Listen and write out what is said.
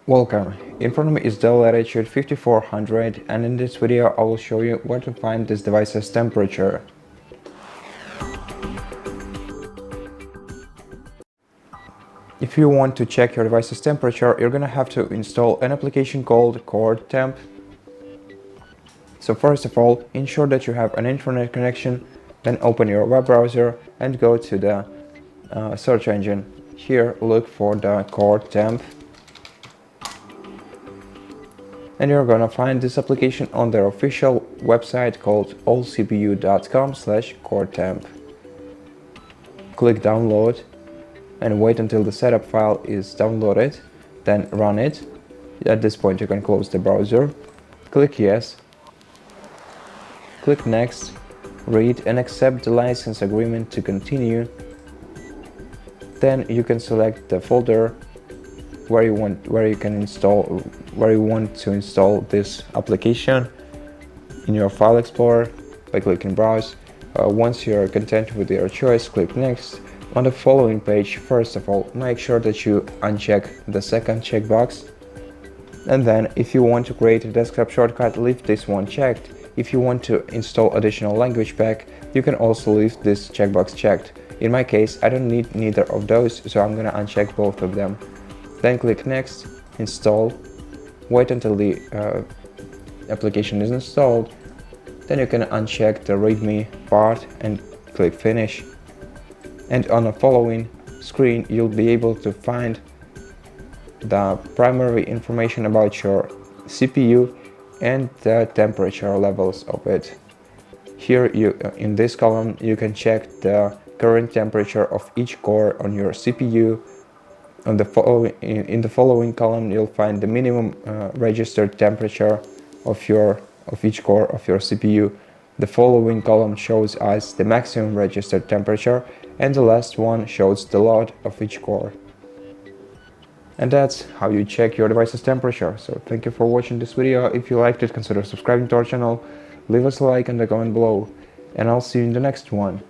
Welcome, in front of me is DELL Latitude 5400, and in this video I will show you where to find this device's temperature. If you want to check your device's temperature, you're gonna have to install an application called Core Temp. So first of all, ensure that you have an internet connection, then open your web browser and go to the search engine. Here look for the Core Temp. And you're gonna find this application on their official website called allcpu.com/coretemp. Click download and wait until the setup file is downloaded, then run it. At this point you can close the browser, click yes, click next, read and accept the license agreement to continue. Then you can select the folder where you want to install this application in your file explorer by clicking browse. Once you're content with your choice, click next. On the following page, first of all, make sure that you uncheck the second checkbox, and then if you want to create a desktop shortcut, leave this one checked. If you want to install additional language pack, you can also leave this checkbox checked. In my case, I don't need neither of those, so I'm gonna uncheck both of them. Then click next, install, wait until the application is installed, then you can uncheck the readme part and click finish. And on the following screen you'll be able to find the primary information about your CPU and the temperature levels of it. Here in this column you can check the current temperature of each core on your CPU. In the following column you'll find the minimum registered temperature of each core of your CPU. The following column shows us the maximum registered temperature, and the last one shows the load of each core. And that's how you check your device's temperature. So thank you for watching this video. If you liked it, consider subscribing to our channel, leave us a like and a comment below, and I'll see you in the next one.